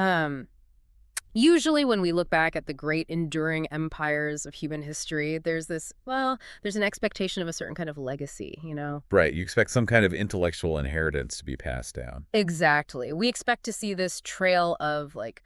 Um, Usually when we look back at the great enduring empires of human history, there's an expectation of a certain kind of legacy. Right, you expect some kind of intellectual inheritance to be passed down. Exactly. We expect to see this trail of like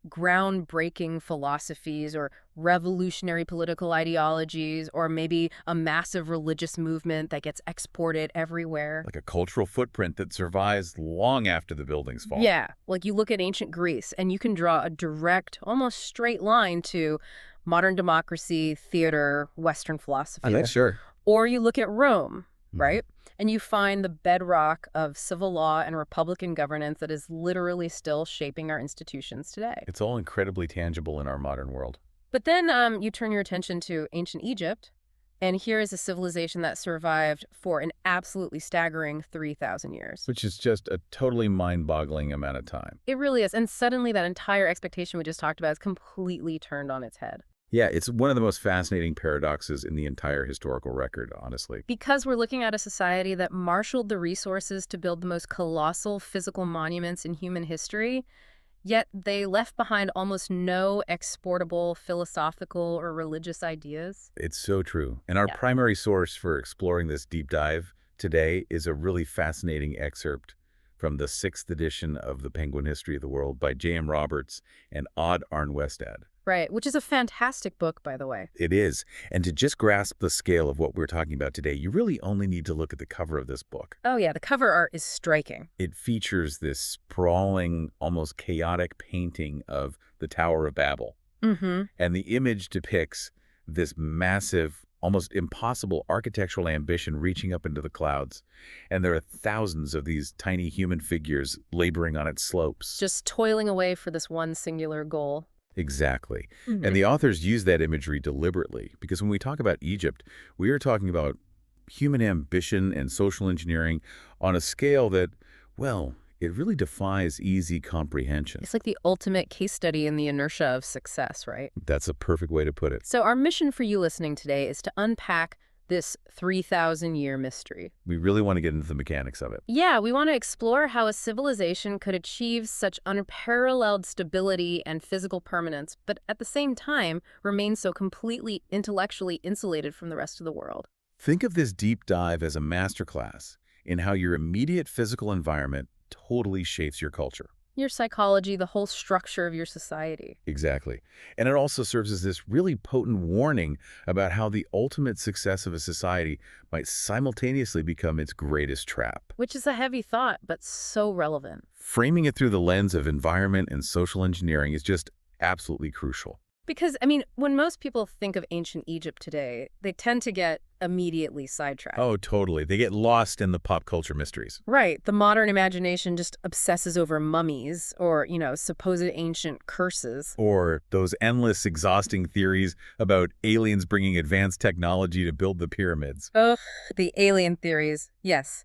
groundbreaking philosophies or revolutionary political ideologies or maybe a massive religious movement that gets exported everywhere. Like a cultural footprint that survives long after the buildings fall. Yeah, like you look at ancient Greece and you can draw a direct, almost straight line to modern democracy, theater, Western philosophy there. Sure. Or you look at Rome, Mhm. right? And you find the bedrock of civil law and republican governance that is literally still shaping our institutions today. It's all incredibly tangible in our modern world. But then you turn your attention to ancient Egypt, and here is a civilization that survived for an absolutely staggering 3,000 years. Which is just a totally mind-boggling amount of time. It really is. And suddenly that entire expectation we just talked about is completely turned on its head. Yeah, it's one of the most fascinating paradoxes in the entire historical record, honestly. Because we're looking at a society that marshaled the resources to build the most colossal physical monuments in human history, yet they left behind almost no exportable philosophical or religious ideas. It's so true. And our Yeah. primary source for exploring this deep dive today is a really fascinating excerpt from the 6th edition of The Penguin History of the World by J.M. Roberts and Odd Arnwestad. Right, which is a fantastic book, by the way. It is. And to just grasp the scale of what we're talking about today, you really only need to look at the cover of this book. Oh yeah, the cover art is striking. It features this sprawling, almost chaotic painting of the Tower of Babel. Mm-hmm. And the image depicts this massive, almost impossible architectural ambition reaching up into the clouds. And there are thousands of these tiny human figures laboring on its slopes. Just toiling away for this one singular goal. Exactly. Mhm. And the authors use that imagery deliberately because when we talk about Egypt, we are talking about human ambition and social engineering on a scale that, well, it really defies easy comprehension. It's like the ultimate case study in the inertia of success, right? That's a perfect way to put it. So our mission for you listening today is to unpack this 3,000-year mystery. We really want to get into the mechanics of it. Yeah, we want to explore how a civilization could achieve such unparalleled stability and physical permanence, but at the same time remain so completely intellectually insulated from the rest of the world. Think of this deep dive as a masterclass in how your immediate physical environment totally shapes your culture. Your psychology, the whole structure of your society. Exactly. And it also serves as this really potent warning about how the ultimate success of a society might simultaneously become its greatest trap. Which is a heavy thought, but so relevant. Framing it through the lens of environment and social engineering is just absolutely crucial. Because, when most people think of ancient Egypt today, they tend to get immediately sidetracked. Oh, totally. They get lost in the pop culture mysteries. Right. The modern imagination just obsesses over mummies or, supposed ancient curses. Or those endless, exhausting theories about aliens bringing advanced technology to build the pyramids. Ugh, the alien theories. Yes.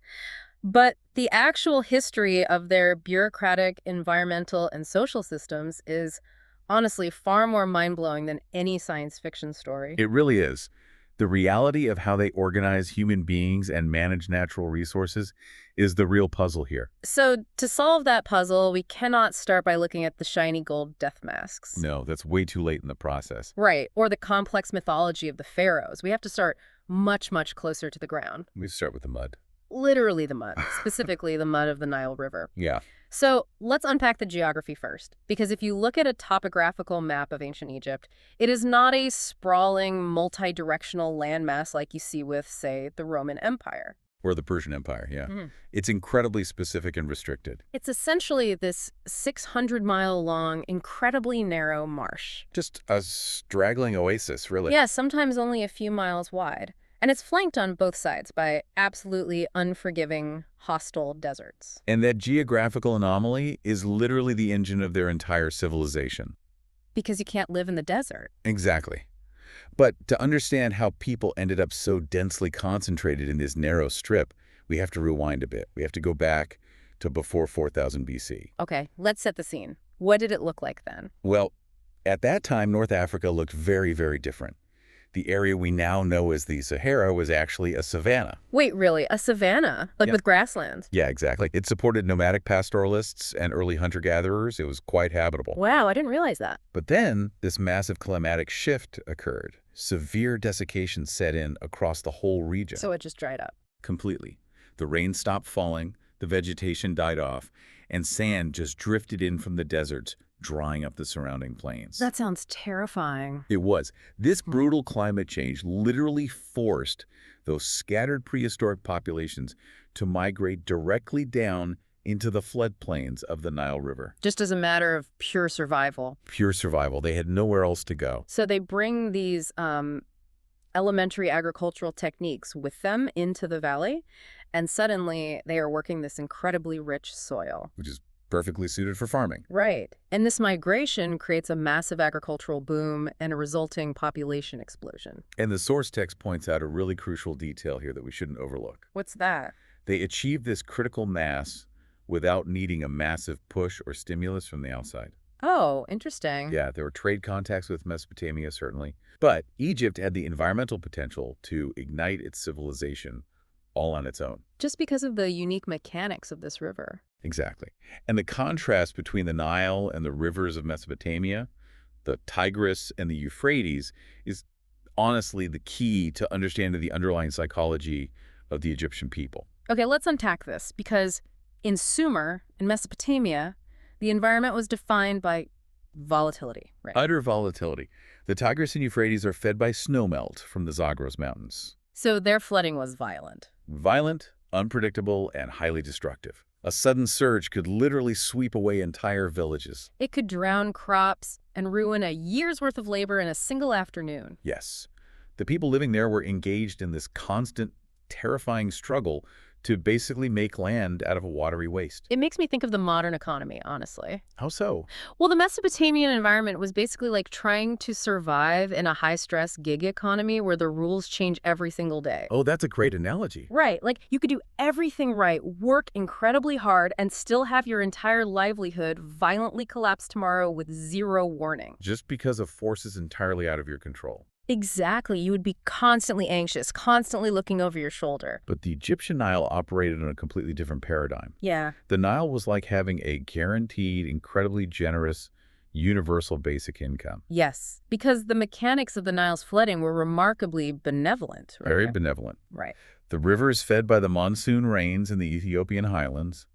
But the actual history of their bureaucratic, environmental, and social systems is honestly far more mind-blowing than any science fiction story. It really is. The reality of how they organize human beings and manage natural resources is the real puzzle here. So to solve that puzzle, we cannot start by looking at the shiny gold death masks. No, that's way too late in the process. Right, or the complex mythology of the pharaohs. We have to start much, much closer to the ground. We start with the mud. Literally the mud, specifically the mud of the Nile River. Yeah. So let's unpack the geography first, because if you look at a topographical map of ancient Egypt, it is not a sprawling, multi-directional landmass like you see with, say, the Roman Empire. Or the Persian Empire, yeah. Mhm. It's incredibly specific and restricted. It's essentially this 600-mile-long, incredibly narrow marsh. Just a straggling oasis, really. Yeah, sometimes only a few miles wide. And it's flanked on both sides by absolutely unforgiving, hostile deserts. And that geographical anomaly is literally the engine of their entire civilization. Because you can't live in the desert. Exactly. But to understand how people ended up so densely concentrated in this narrow strip, we have to rewind a bit. We have to go back to before 4000 BC. Okay, let's set the scene. What did it look like then? Well, at that time, North Africa looked very, very different. The area we now know as the Sahara was actually a savanna. Wait, really? A savanna? Like Yeah. with grasslands? Yeah, exactly. It supported nomadic pastoralists and early hunter-gatherers. It was quite habitable. Wow, I didn't realize that. But then this massive climatic shift occurred. Severe desiccation set in across the whole region. So it just dried up. Completely. The rain stopped falling, the vegetation died off, and sand just drifted in from the deserts, drying up the surrounding plains. That sounds terrifying. It was. This brutal climate change literally forced those scattered prehistoric populations to migrate directly down into the floodplains of the Nile River. Just as a matter of pure survival. Pure survival. They had nowhere else to go. So they bring these elementary agricultural techniques with them into the valley, and suddenly they are working this incredibly rich soil. Which is perfectly suited for farming. Right. And this migration creates a massive agricultural boom and a resulting population explosion. And the source text points out a really crucial detail here that we shouldn't overlook. What's that? They achieved this critical mass without needing a massive push or stimulus from the outside. Oh, interesting. Yeah, there were trade contacts with Mesopotamia, certainly. But Egypt had the environmental potential to ignite its civilization all on its own. Just because of the unique mechanics of this river. Exactly. And the contrast between the Nile and the rivers of Mesopotamia, the Tigris and the Euphrates, is honestly the key to understanding the underlying psychology of the Egyptian people. Okay, let's unpack this, because in Sumer, in Mesopotamia, the environment was defined by volatility, right? Utter volatility. The Tigris and Euphrates are fed by snowmelt from the Zagros Mountains. So their flooding was violent. Violent, unpredictable, and highly destructive. A sudden surge could literally sweep away entire villages. It could drown crops and ruin a year's worth of labor in a single afternoon. Yes. The people living there were engaged in this constant, terrifying struggle to basically make land out of a watery waste. It makes me think of the modern economy, honestly. How so? Well, the Mesopotamian environment was basically like trying to survive in a high-stress gig economy where the rules change every single day. Oh, that's a great analogy. Right, like you could do everything right, work incredibly hard, and still have your entire livelihood violently collapse tomorrow with zero warning. Just because of forces entirely out of your control. Exactly. You would be constantly anxious, constantly looking over your shoulder. But the Egyptian Nile operated in a completely different paradigm. Yeah. The Nile was like having a guaranteed, incredibly generous, universal basic income. Yes, because the mechanics of the Nile's flooding were remarkably benevolent. Right? Very benevolent. Right. The river is fed by the monsoon rains in the Ethiopian highlands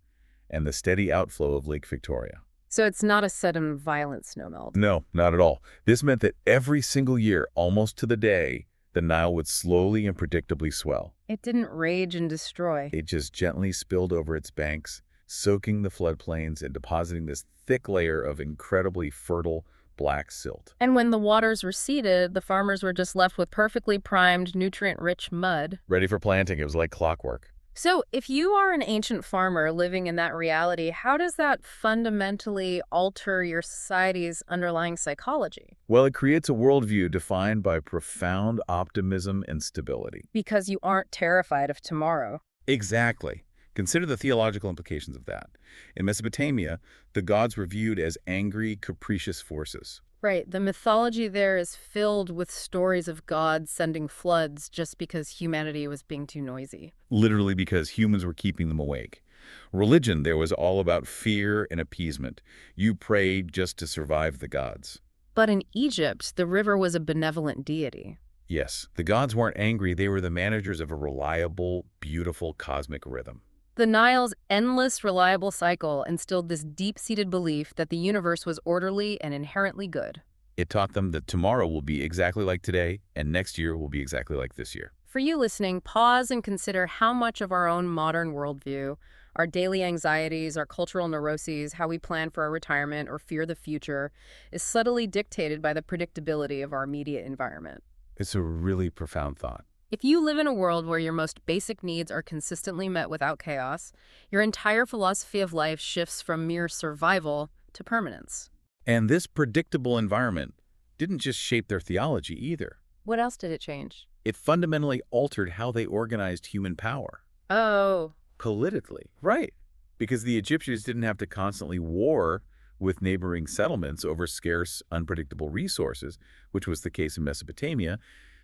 and the steady outflow of Lake Victoria. So it's not a sudden violent snowmelt. No, not at all. This meant that every single year, almost to the day, the Nile would slowly and predictably swell. It didn't rage and destroy. It just gently spilled over its banks, soaking the floodplains and depositing this thick layer of incredibly fertile black silt. And when the waters receded, the farmers were just left with perfectly primed, nutrient-rich mud. Ready for planting. It was like clockwork. So if you are an ancient farmer living in that reality, how does that fundamentally alter your society's underlying psychology? Well, it creates a worldview defined by profound optimism and stability. Because you aren't terrified of tomorrow. Exactly. Consider the theological implications of that. In Mesopotamia, the gods were viewed as angry, capricious forces. Right. The mythology there is filled with stories of gods sending floods just because humanity was being too noisy. Literally because humans were keeping them awake. Religion there was all about fear and appeasement. You prayed just to survive the gods. But in Egypt, the river was a benevolent deity. Yes, the gods weren't angry. They were the managers of a reliable, beautiful cosmic rhythm. The Nile's endless, reliable cycle instilled this deep-seated belief that the universe was orderly and inherently good. It taught them that tomorrow will be exactly like today, and next year will be exactly like this year. For you listening, pause and consider how much of our own modern worldview, our daily anxieties, our cultural neuroses, how we plan for our retirement or fear the future, is subtly dictated by the predictability of our immediate environment. It's a really profound thought. If you live in a world where your most basic needs are consistently met without chaos, your entire philosophy of life shifts from mere survival to permanence. And this predictable environment didn't just shape their theology either. What else did it change? It fundamentally altered how they organized human power. Oh. Politically. Right. Because the Egyptians didn't have to constantly war with neighboring settlements over scarce, unpredictable resources, which was the case in Mesopotamia.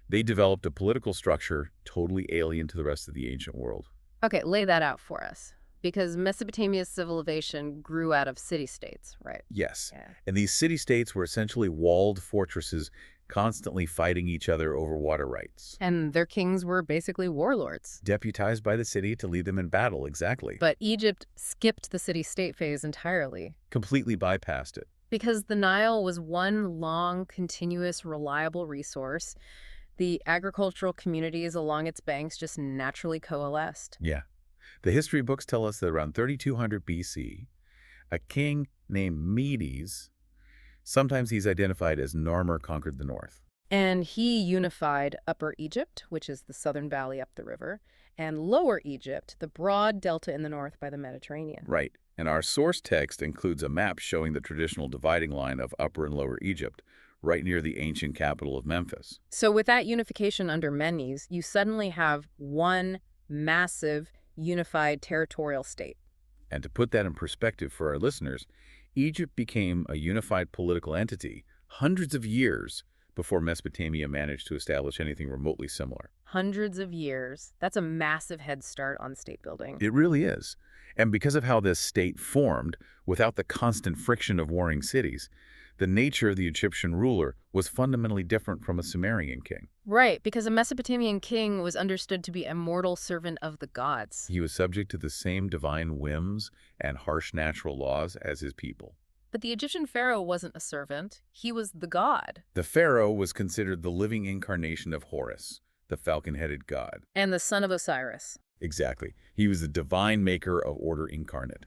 They developed a political structure totally alien to the rest of the ancient world. Okay, lay that out for us. Because Mesopotamia's civilization grew out of city-states, right? Yes, Yeah. and these city-states were essentially walled fortresses constantly fighting each other over water rights, And their kings were basically warlords. deputized by the city to lead them in battle, exactly. But Egypt skipped the city-state phase entirely. Completely bypassed it. Because the Nile was one long, continuous, reliable resource, the agricultural communities along its banks just naturally coalesced. Yeah. The history books tell us that around 3200 BC, a king named Medes, sometimes he's identified as Narmer, conquered the north. And he unified Upper Egypt, which is the southern valley up the river, and Lower Egypt, the broad delta in the north by the Mediterranean. Right. And our source text includes a map showing the traditional dividing line of Upper and Lower Egypt, right near the ancient capital of Memphis. So with that unification under Menes, you suddenly have one massive, unified territorial state. And to put that in perspective for our listeners, Egypt became a unified political entity hundreds of years before Mesopotamia managed to establish anything remotely similar. Hundreds of years. That's a massive head start on state building. It really is. And because of how this state formed, without the constant friction of warring cities, the nature of the Egyptian ruler was fundamentally different from a Sumerian king. Right, because a Mesopotamian king was understood to be a mortal servant of the gods. He was subject to the same divine whims and harsh natural laws as his people. But the Egyptian pharaoh wasn't a servant. He was the god. The pharaoh was considered the living incarnation of Horus, the falcon-headed god. And the son of Osiris. Exactly. He was the divine maker of order incarnate.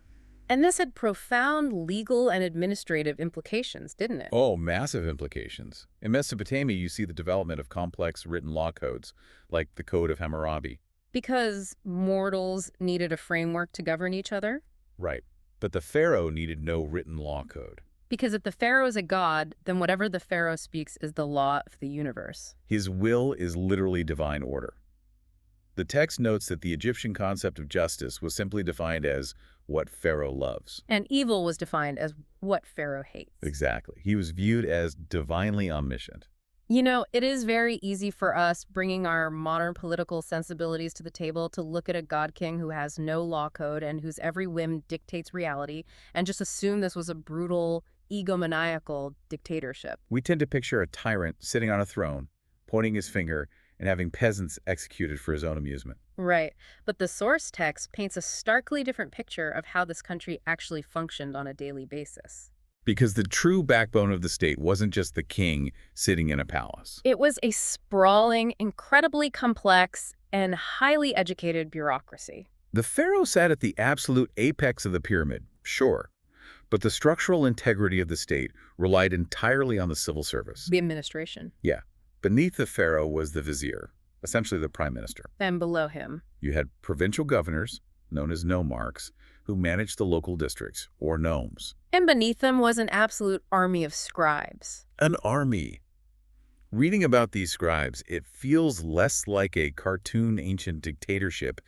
And this had profound legal and administrative implications, didn't it? Oh, massive implications. In Mesopotamia, you see the development of complex written law codes, like the Code of Hammurabi. Because mortals needed a framework to govern each other? Right. But the pharaoh needed no written law code. Because if the pharaoh is a god, then whatever the pharaoh speaks is the law of the universe. His will is literally divine order. The text notes that the Egyptian concept of justice was simply defined as what Pharaoh loves. And evil was defined as what pharaoh hates. Exactly. He was viewed as divinely omniscient. You know, it is very easy for us, bringing our modern political sensibilities to the table, to look at a god king who has no law code and whose every whim dictates reality, and just assume this was a brutal, egomaniacal dictatorship. We tend to picture a tyrant sitting on a throne, pointing his finger, and having peasants executed for his own amusement. Right. But the source text paints a starkly different picture of how this country actually functioned on a daily basis. Because the true backbone of the state wasn't just the king sitting in a palace. It was a sprawling, incredibly complex, and highly educated bureaucracy. The pharaoh sat at the absolute apex of the pyramid, sure, but the structural integrity of the state relied entirely on the civil service. The administration. Yeah. Beneath the pharaoh was the vizier, essentially the prime minister. And below him. You had provincial governors, known as nomarchs, who managed the local districts, or nomes. And beneath them was an absolute army of scribes. An army. Reading about these scribes, it feels less like a cartoon ancient dictatorship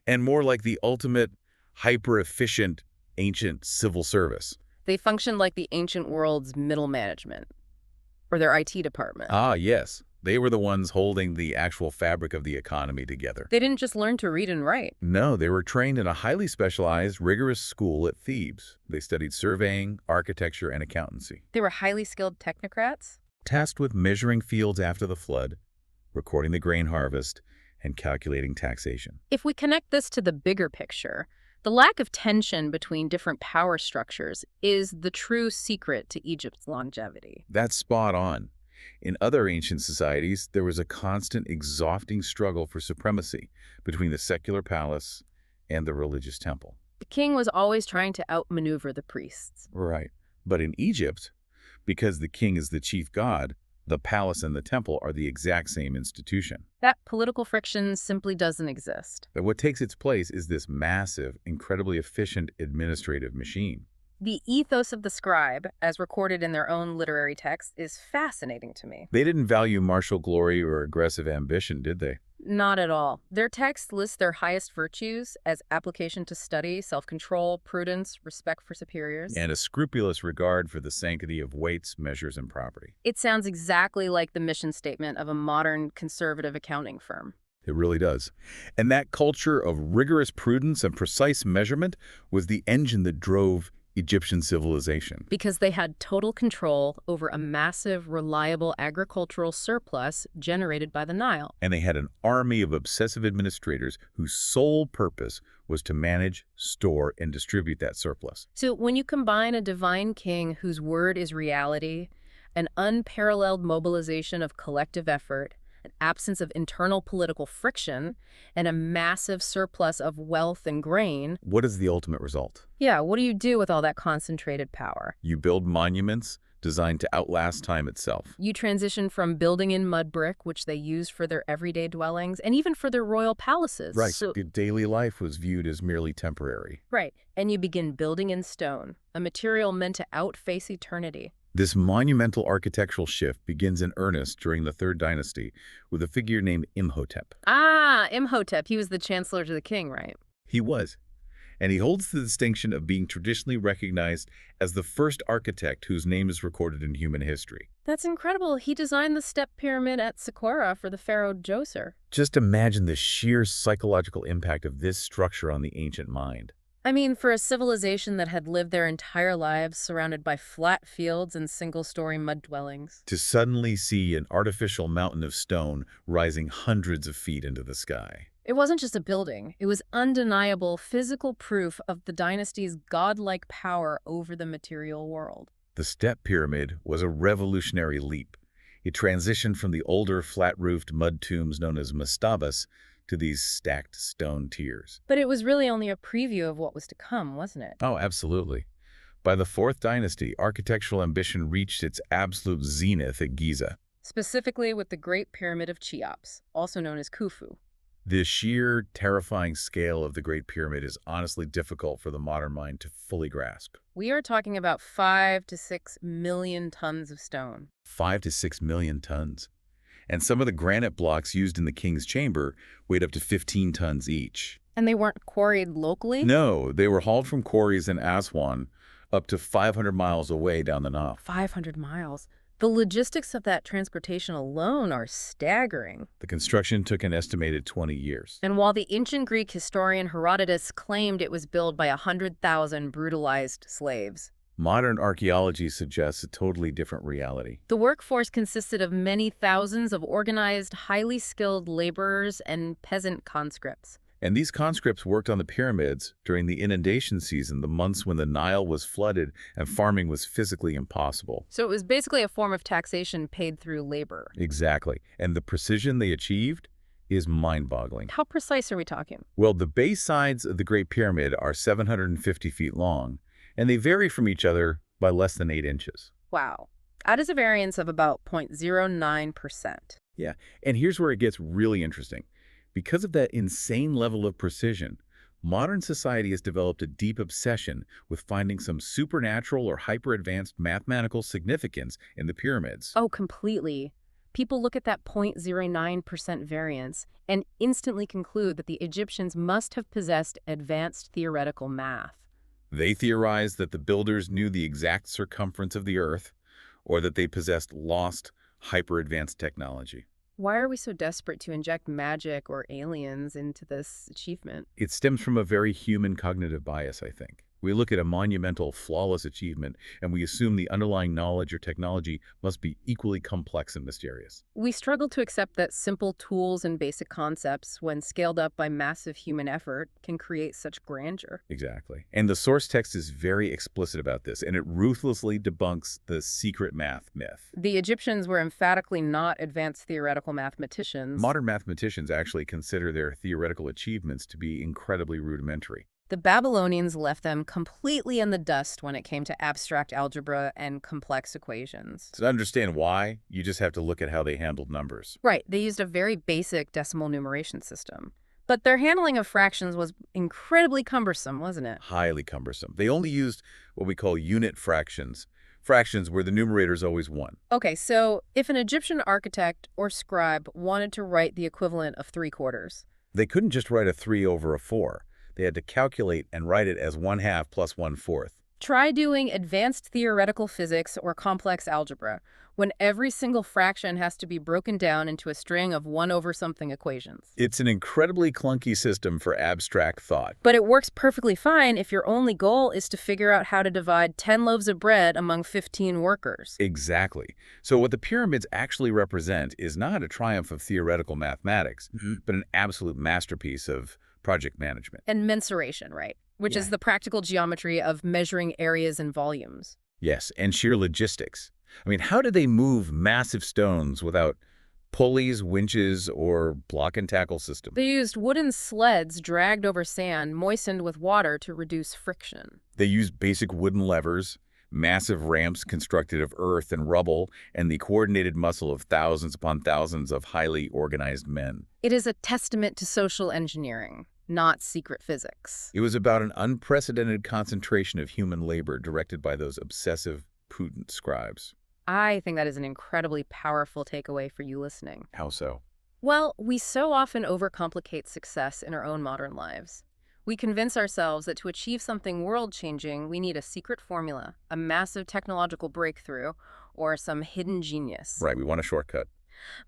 and more like the ultimate hyper-efficient ancient civil service. They functioned like the ancient world's middle management, or their IT department. Ah, yes. They were the ones holding the actual fabric of the economy together. They didn't just learn to read and write. No, they were trained in a highly specialized, rigorous school at Thebes. They studied surveying, architecture, and accountancy. They were highly skilled technocrats. Tasked with measuring fields after the flood, recording the grain harvest, and calculating taxation. If we connect this to the bigger picture, the lack of tension between different power structures is the true secret to Egypt's longevity. That's spot on. In other ancient societies, there was a constant, exhausting struggle for supremacy between the secular palace and the religious temple. The king was always trying to outmaneuver the priests. Right. But in Egypt, because the king is the chief god, the palace and the temple are the exact same institution. That political friction simply doesn't exist. But what takes its place is this massive, incredibly efficient administrative machine. The ethos of the scribe, as recorded in their own literary text, is fascinating to me. They didn't value martial glory or aggressive ambition, did they? Not at all. Their text lists their highest virtues as application to study, self-control, prudence, respect for superiors. And a scrupulous regard for the sanctity of weights, measures, and property. It sounds exactly like the mission statement of a modern conservative accounting firm. It really does. And that culture of rigorous prudence and precise measurement was the engine that drove Egyptian civilization. Because they had total control over a massive, reliable agricultural surplus generated by the Nile. And they had an army of obsessive administrators whose sole purpose was to manage, store, and distribute that surplus. So when you combine a divine king whose word is reality, an unparalleled mobilization of collective effort, an absence of internal political friction, and a massive surplus of wealth and grain. What is the ultimate result? Yeah, what do you do with all that concentrated power? You build monuments designed to outlast time itself. You transition from building in mud brick, which they use for their everyday dwellings, and even for their royal palaces. Right. The daily life was viewed as merely temporary. Right. And you begin building in stone, a material meant to outface eternity. This monumental architectural shift begins in earnest during the Third Dynasty with a figure named Imhotep. Ah, Imhotep. He was the chancellor to the king, right? He was. And he holds the distinction of being traditionally recognized as the first architect whose name is recorded in human history. That's incredible. He designed the step pyramid at Saqqara for the pharaoh Djoser. Just imagine the sheer psychological impact of this structure on the ancient mind. I mean, for a civilization that had lived their entire lives surrounded by flat fields and single-story mud dwellings. To suddenly see an artificial mountain of stone rising hundreds of feet into the sky. It wasn't just a building. It was undeniable physical proof of the dynasty's godlike power over the material world. The step pyramid was a revolutionary leap. It transitioned from the older flat-roofed mud tombs known as mastabas to these stacked stone tiers. But it was really only a preview of what was to come, wasn't it? Oh, absolutely. By the Fourth Dynasty, architectural ambition reached its absolute zenith at Giza. Specifically with the Great Pyramid of Cheops, also known as Khufu. The sheer, terrifying scale of the Great Pyramid is honestly difficult for the modern mind to fully grasp. We are talking about 5 to 6 million tons of stone. 5 to 6 million tons. And some of the granite blocks used in the king's chamber weighed up to 15 tons each. And they weren't quarried locally? No, they were hauled from quarries in Aswan up to 500 miles away down the Nile. 500 miles. The logistics of that transportation alone are staggering. The construction took an estimated 20 years. And while the ancient Greek historian Herodotus claimed it was built by 100,000 brutalized slaves, Modern archaeology suggests a totally different reality. the workforce consisted of many thousands of organized, highly skilled laborers and peasant conscripts. And these conscripts worked on the pyramids during the inundation season, the months when the Nile was flooded and farming was physically impossible. So it was basically a form of taxation paid through labor. Exactly. And the precision they achieved is mind-boggling. How precise are we talking? Well, the base sides of the Great Pyramid are 750 feet long, and they vary from each other by less than 8 inches. Wow. That is a variance of about 0.09%. Yeah, and here's where it gets really interesting. Because of that insane level of precision, modern society has developed a deep obsession with finding some supernatural or hyper-advanced mathematical significance in the pyramids. Oh, completely. People look at that 0.09% variance and instantly conclude that the Egyptians must have possessed advanced theoretical math. They theorize that the builders knew the exact circumference of the Earth, or that they possessed lost, hyper-advanced technology. Why are we so desperate to inject magic or aliens into this achievement? It stems from a very human cognitive bias, I think. We look at a monumental, flawless achievement, and we assume the underlying knowledge or technology must be equally complex and mysterious. We struggle to accept that simple tools and basic concepts, when scaled up by massive human effort, can create such grandeur. Exactly. And the source text is very explicit about this, and it ruthlessly debunks the secret math myth. The Egyptians were emphatically not advanced theoretical mathematicians. Modern mathematicians actually consider their theoretical achievements to be incredibly rudimentary. The Babylonians left them completely in the dust when it came to abstract algebra and complex equations. To understand why, you just have to look at how they handled numbers. Right, they used a very basic decimal numeration system. But their handling of fractions was incredibly cumbersome, wasn't it? Highly cumbersome. They only used what we call unit fractions, fractions where the numerator is always 1. Okay, so if an Egyptian architect or scribe wanted to write the equivalent of 3/4, They couldn't just write a 3 over a 4. They had to calculate and write it as 1/2 plus 1/4. try doing advanced theoretical physics or complex algebra, when every single fraction has to be broken down into a string of 1 over something equations. It's an incredibly clunky system for abstract thought. But it works perfectly fine if your only goal is to figure out how to divide 10 loaves of bread among 15 workers. Exactly. So what the pyramids actually represent is not a triumph of theoretical mathematics, but an absolute masterpiece of project management. And mensuration, right? Which Yeah. is the practical geometry of measuring areas and volumes. Yes, and sheer logistics. I mean, how did they move massive stones without pulleys, winches, or block and tackle systems? They used wooden sleds dragged over sand, moistened with water to reduce friction. They used basic wooden levers, massive ramps constructed of earth and rubble, and the coordinated muscle of thousands upon thousands of highly organized men. It is a testament to social engineering, not secret physics. It was about an unprecedented concentration of human labor directed by those obsessive, prudent scribes. I think that is an incredibly powerful takeaway for you listening. How so? Well, we so often overcomplicate success in our own modern lives. We convince ourselves that to achieve something world-changing, we need a secret formula, a massive technological breakthrough, or some hidden genius. Right, we want a shortcut.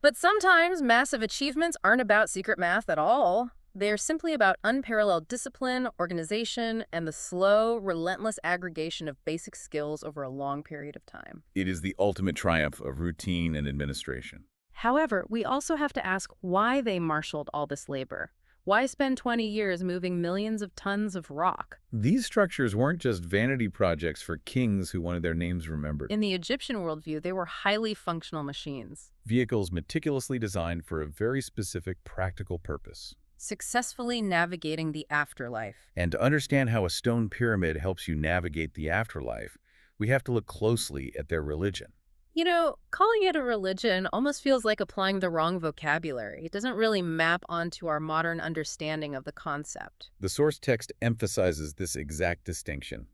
But sometimes massive achievements aren't about secret math at all. They're simply about unparalleled discipline, organization, and the slow, relentless aggregation of basic skills over a long period of time. It is the ultimate triumph of routine and administration. However, we also have to ask why they marshaled all this labor. Why spend 20 years moving millions of tons of rock? These structures weren't just vanity projects for kings who wanted their names remembered. In the Egyptian worldview, they were highly functional machines, Vehicles meticulously designed for a very specific practical purpose. successfully navigating the afterlife. And to understand how a stone pyramid helps you navigate the afterlife, we have to look closely at their religion. You know, calling it a religion almost feels like applying the wrong vocabulary. It doesn't really map onto our modern understanding of the concept. The source text emphasizes this exact distinction.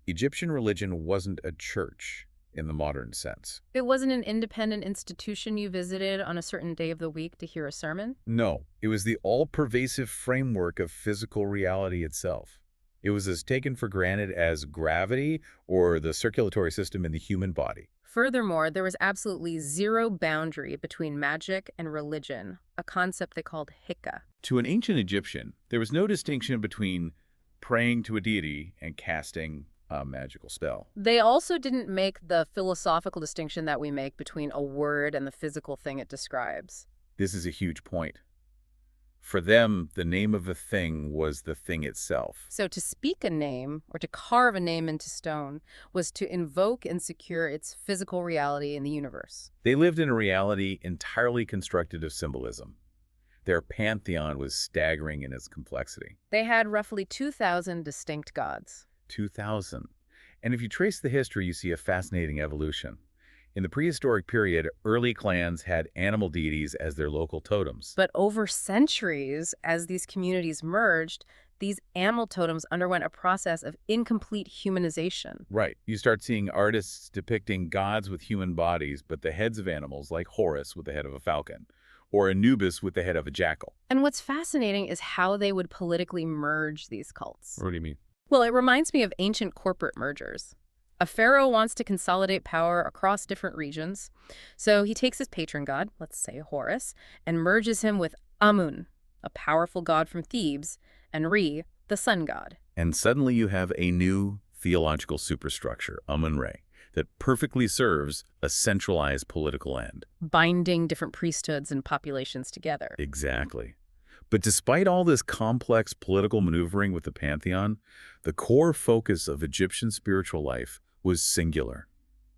Egyptian religion wasn't a church in the modern sense. It wasn't an independent institution you visited on a certain day of the week to hear a sermon. No, it was the all-pervasive framework of physical reality itself. It was as taken for granted as gravity or the circulatory system in the human body. Furthermore, there was absolutely zero boundary between magic and religion, a concept they called hikka. To an ancient Egyptian, there was no distinction between praying to a deity and casting a magical spell. They also didn't make the philosophical distinction that we make between a word and the physical thing it describes. This is a huge point. For them, the name of a thing was the thing itself. So to speak a name, or to carve a name into stone, was to invoke and secure its physical reality in the universe. They lived in a reality entirely constructed of symbolism. Their pantheon was staggering in its complexity. They had roughly 2,000 distinct gods. 2,000. And if you trace the history, you see a fascinating evolution. In the prehistoric period, early clans had animal deities as their local totems. But over centuries, as these communities merged, these animal totems underwent a process of incomplete humanization. Right. You start seeing artists depicting gods with human bodies, but the heads of animals, like Horus with the head of a falcon, or Anubis with the head of a jackal. And what's fascinating is how they would politically merge these cults. What do you mean? Well, it reminds me of ancient corporate mergers. A pharaoh wants to consolidate power across different regions, so he takes his patron god, let's say Horus, and merges him with Amun, a powerful god from Thebes, and Re, the sun god. And suddenly you have a new theological superstructure, Amun-Re, that perfectly serves a centralized political end. Binding different priesthoods and populations together. Exactly. But despite all this complex political maneuvering with the pantheon, the core focus of Egyptian spiritual life was singular: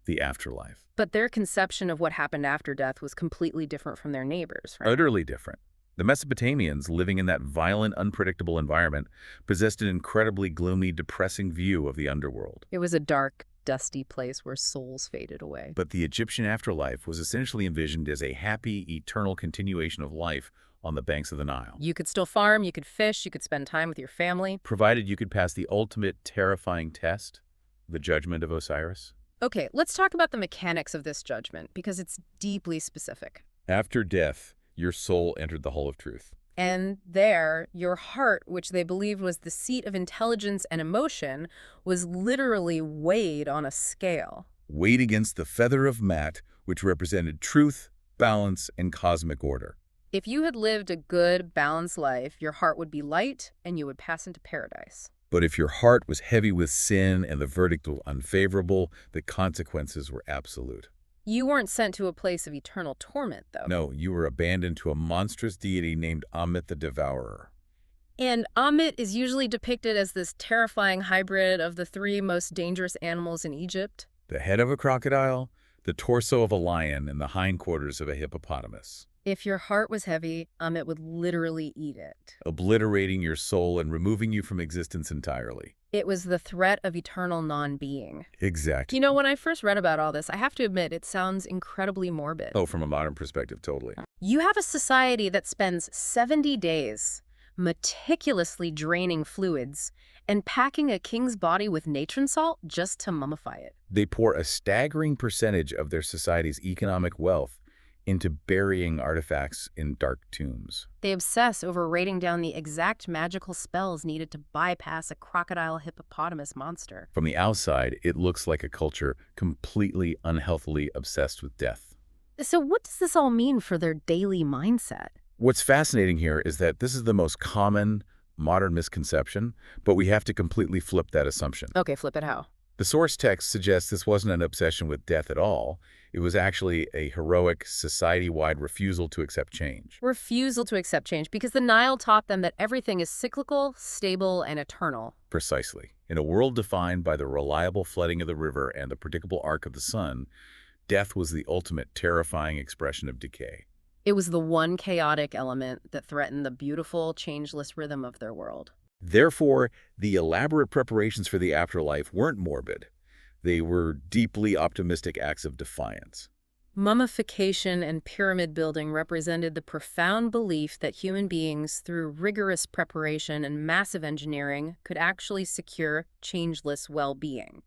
the afterlife. But their conception of what happened after death was completely different from their neighbors, right? Utterly different. The Mesopotamians, living in that violent, unpredictable environment, possessed an incredibly gloomy, depressing view of the underworld. It was a dark, dusty place where souls faded away. But the Egyptian afterlife was essentially envisioned as a happy, eternal continuation of life on the banks of the Nile, You could still farm, you could fish, you could spend time with your family. provided you could pass the ultimate terrifying test, the judgment of Osiris. Okay, let's talk about the mechanics of this judgment, because it's deeply specific. After death, your soul entered the Hall of Truth. And there, your heart, which they believed was the seat of intelligence and emotion, was literally weighed on a scale. Weighed against the feather of Mat, which represented truth, balance, and cosmic order. If you had lived a good, balanced life, your heart would be light and you would pass into paradise. But if your heart was heavy with sin and the verdict was unfavorable, the consequences were absolute. You weren't sent to a place of eternal torment, though. No, you were abandoned to a monstrous deity named Amit the Devourer. And Amit is usually depicted as this terrifying hybrid of the three most dangerous animals in Egypt. The head of a crocodile, the torso of a lion, and the hindquarters of a hippopotamus, If your heart was heavy, Amit would literally eat it. obliterating your soul and removing you from existence entirely. It was the threat of eternal non-being. Exactly. You know, when I first read about all this, I have to admit it sounds incredibly morbid. Oh, from a modern perspective, totally. You have a society that spends 70 days meticulously draining fluids and packing a king's body with natron salt just to mummify it. They pour a staggering percentage of their society's economic wealth into burying artifacts in dark tombs. They obsess over writing down the exact magical spells needed to bypass a crocodile hippopotamus monster. From the outside, it looks like a culture completely unhealthily obsessed with death. So what does this all mean for their daily mindset? What's fascinating here is that this is the most common modern misconception, but we have to completely flip that assumption. Okay, flip it how? The source text suggests this wasn't an obsession with death at all. It was actually a heroic, society-wide refusal to accept change. Refusal to accept change, because the Nile taught them that everything is cyclical, stable, and eternal. Precisely. In a world defined by the reliable flooding of the river and the predictable arc of the sun, death was the ultimate terrifying expression of decay. It was the one chaotic element that threatened the beautiful, changeless rhythm of their world. Therefore, the elaborate preparations for the afterlife weren't morbid. They were deeply optimistic acts of defiance. Mummification and pyramid building represented the profound belief that human beings, through rigorous preparation and massive engineering, could actually secure changeless well-being.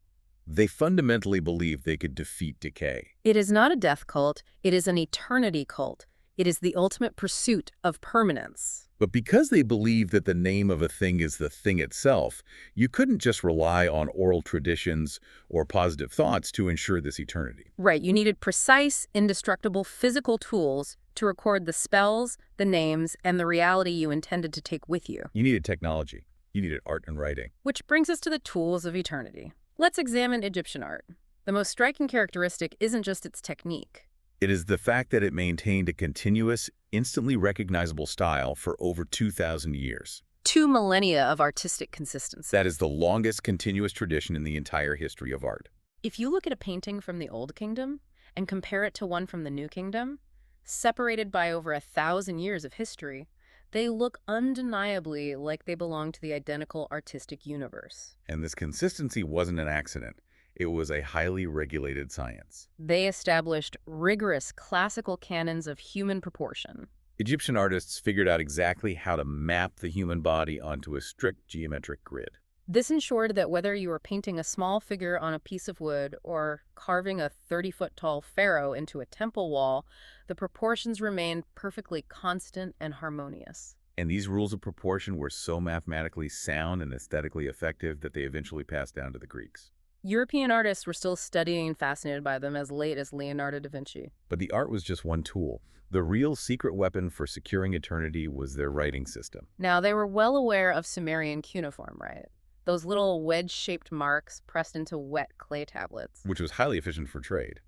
They fundamentally believed they could defeat decay. It is not a death cult, it is an eternity cult. It is the ultimate pursuit of permanence. But because they believed that the name of a thing is the thing itself, you couldn't just rely on oral traditions or positive thoughts to ensure this eternity. Right, you needed precise, indestructible physical tools to record the spells, the names, and the reality you intended to take with you. You needed technology. You needed art and writing. Which brings us to the tools of eternity. Let's examine Egyptian art. The most striking characteristic isn't just its technique. It is the fact that it maintained a continuous, instantly recognizable style for over 2,000 years. 2 millennia of artistic consistency. That is the longest continuous tradition in the entire history of art. If you look at a painting from the Old Kingdom and compare it to one from the New Kingdom, separated by over 1,000 years of history, they look undeniably like they belong to the identical artistic universe. And this consistency wasn't an accident. It was a highly regulated science. They established rigorous classical canons of human proportion. Egyptian artists figured out exactly how to map the human body onto a strict geometric grid. This ensured that whether you were painting a small figure on a piece of wood or carving a 30-foot-tall pharaoh into a temple wall, the proportions remained perfectly constant and harmonious. And these rules of proportion were so mathematically sound and aesthetically effective that they eventually passed down to the Greeks. European artists were still studying and fascinated by them as late as Leonardo da Vinci. But the art was just one tool. The real secret weapon for securing eternity was their writing system. Now, they were well aware of Sumerian cuneiform, right? Those little wedge-shaped marks pressed into wet clay tablets. Which was highly efficient for trade.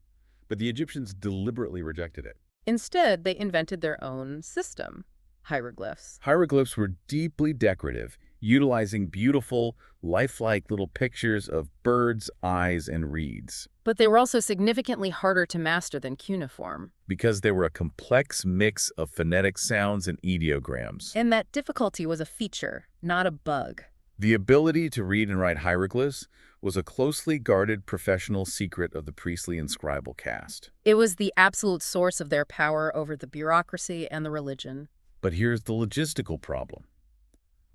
But the Egyptians deliberately rejected it. Instead, they invented their own system, hieroglyphs. Hieroglyphs were deeply decorative, utilizing beautiful, lifelike little pictures of birds, eyes, and reeds. But they were also significantly harder to master than cuneiform. Because they were a complex mix of phonetic sounds and ideograms. And that difficulty was a feature, not a bug. The ability to read and write hieroglyphs was a closely guarded professional secret of the priestly and scribal caste. It was the absolute source of their power over the bureaucracy and the religion. But here's the logistical problem.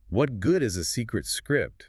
What good is a secret script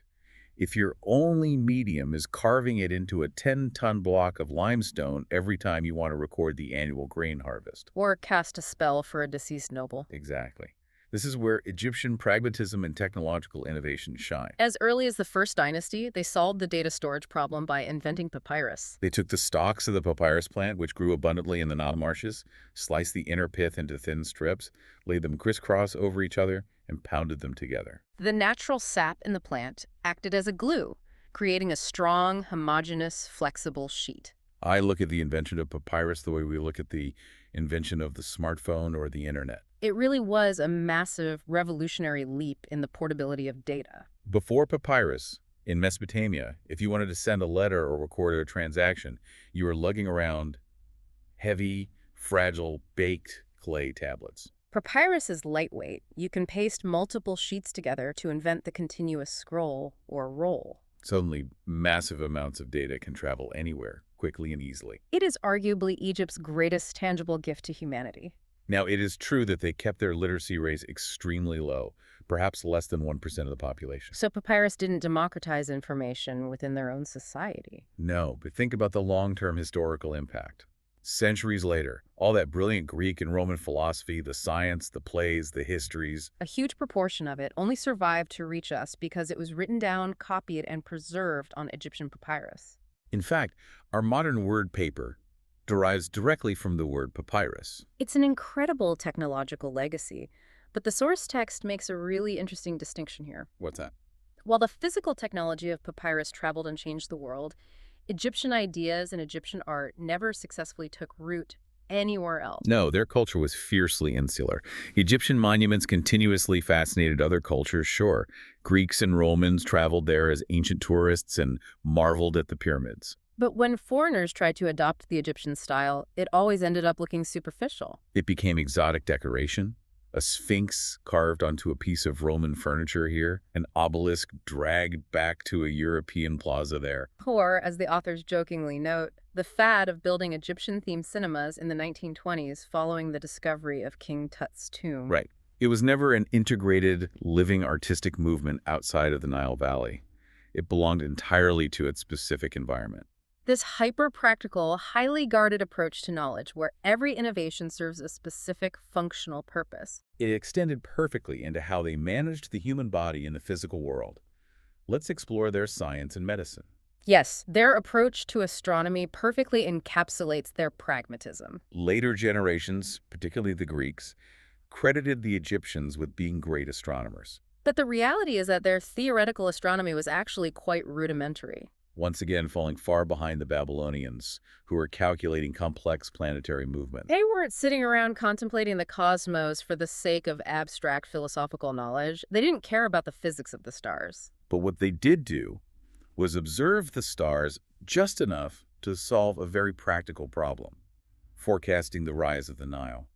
if your only medium is carving it into a 10-ton block of limestone every time you want to record the annual grain harvest? Or cast a spell for a deceased noble. Exactly. This is where Egyptian pragmatism and technological innovation shine. As early as the First Dynasty, they solved the data storage problem by inventing papyrus. They took the stalks of the papyrus plant, which grew abundantly in the Nile marshes, sliced the inner pith into thin strips, laid them crisscross over each other, and pounded them together. The natural sap in the plant acted as a glue, creating a strong, homogeneous, flexible sheet. I look at the invention of papyrus the way we look at the invention of the smartphone or the internet. It really was a massive, revolutionary leap in the portability of data. Before papyrus, in Mesopotamia, if you wanted to send a letter or record a transaction, you were lugging around heavy, fragile, baked clay tablets. Papyrus is lightweight. You can paste multiple sheets together to invent the continuous scroll or roll. Suddenly, massive amounts of data can travel anywhere, quickly and easily. It is arguably Egypt's greatest tangible gift to humanity. Now, it is true that they kept their literacy rates extremely low, perhaps less than 1% of the population. So papyrus didn't democratize information within their own society. No, but think about the long-term historical impact. Centuries later, all that brilliant Greek and Roman philosophy, the science, the plays, the histories, A huge proportion of it only survived to reach us because it was written down, copied, and preserved on Egyptian papyrus. in fact, our modern word paper derives directly from the word papyrus. It's an incredible technological legacy, but the source text makes a really interesting distinction here. What's that? While the physical technology of papyrus traveled and changed the world, Egyptian ideas and Egyptian art never successfully took root anywhere else. No, their culture was fiercely insular. Egyptian monuments continuously fascinated other cultures, sure. Greeks and Romans traveled there as ancient tourists and marveled at the pyramids. But when foreigners tried to adopt the Egyptian style, it always ended up looking superficial. It became exotic decoration, a sphinx carved onto a piece of Roman furniture here, an obelisk dragged back to a European plaza there. Or, as the authors jokingly note, the fad of building Egyptian-themed cinemas in the 1920s following the discovery of King Tut's tomb. Right. It was never an integrated, living artistic movement outside of the Nile Valley. It belonged entirely to its specific environment. This hyper-practical, highly guarded approach to knowledge where every innovation serves a specific functional purpose. It extended perfectly into how they managed the human body in the physical world. Let's explore their science and medicine. Yes, their approach to astronomy perfectly encapsulates their pragmatism. Later generations, particularly the Greeks, credited the Egyptians with being great astronomers. But the reality is that their theoretical astronomy was actually quite rudimentary. Once again falling far behind the Babylonians, who were calculating complex planetary movement. They weren't sitting around contemplating the cosmos for the sake of abstract philosophical knowledge. They didn't care about the physics of the stars. But what they did do was observe the stars just enough to solve a very practical problem, forecasting the rise of the Nile.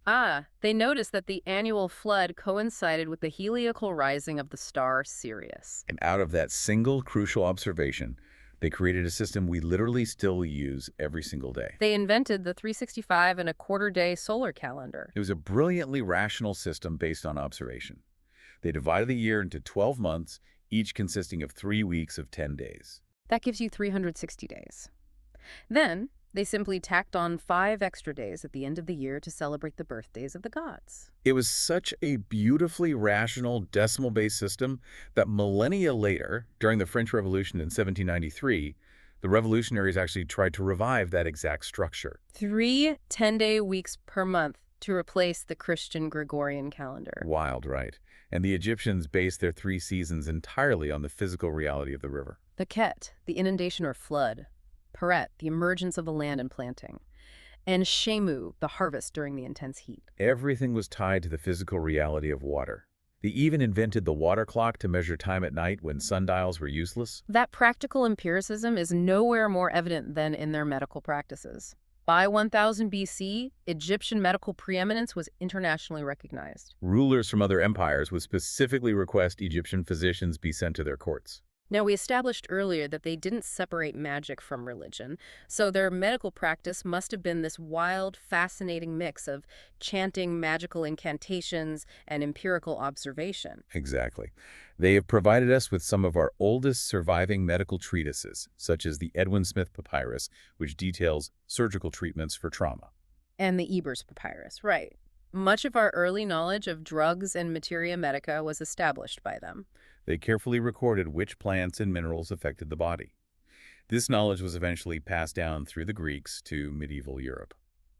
They noticed that the annual flood coincided with the heliacal rising of the star Sirius. And out of that single crucial observation, they created a system we literally still use every single day. They invented the 365 and a quarter day solar calendar. It was a brilliantly rational system based on observation. They divided the year into 12 months, each consisting of 3 weeks of 10 days. That gives you 360 days. Then, they simply tacked on 5 extra days at the end of the year to celebrate the birthdays of the gods. It was such a beautifully rational decimal-based system that millennia later, during the French Revolution in 1793, the revolutionaries actually tried to revive that exact structure. 3 10-day weeks per month to replace the Christian Gregorian calendar. Wild, right? And the Egyptians based their 3 seasons entirely on the physical reality of the river. The Ket, the inundation or flood. Peret, the emergence of the land and planting. And Shemu, the harvest during the intense heat. Everything was tied to the physical reality of water. They even invented the water clock to measure time at night when sundials were useless. That practical empiricism is nowhere more evident than in their medical practices. By 1000 BC, Egyptian medical preeminence was internationally recognized. Rulers from other empires would specifically request Egyptian physicians be sent to their courts. Now, we established earlier that they didn't separate magic from religion, so their medical practice must have been this wild, fascinating mix of chanting magical incantations and empirical observation. Exactly. They have provided us with some of our oldest surviving medical treatises, such as the Edwin Smith Papyrus, which details surgical treatments for trauma. And the Ebers Papyrus, right. Much of our early knowledge of drugs and materia medica was established by them. They carefully recorded which plants and minerals affected the body. This knowledge was eventually passed down through the Greeks to medieval Europe.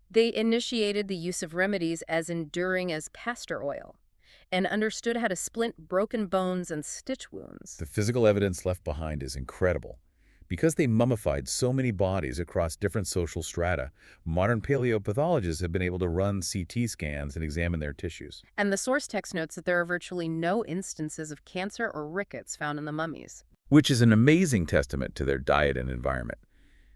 They initiated the use of remedies as enduring as castor oil and understood how to splint broken bones and stitch wounds. The physical evidence left behind is incredible. Because they mummified so many bodies across different social strata, modern paleopathologists have been able to run CT scans and examine their tissues, And the source text notes that there are virtually no instances of cancer or rickets found in the mummies. which is an amazing testament to their diet and environment.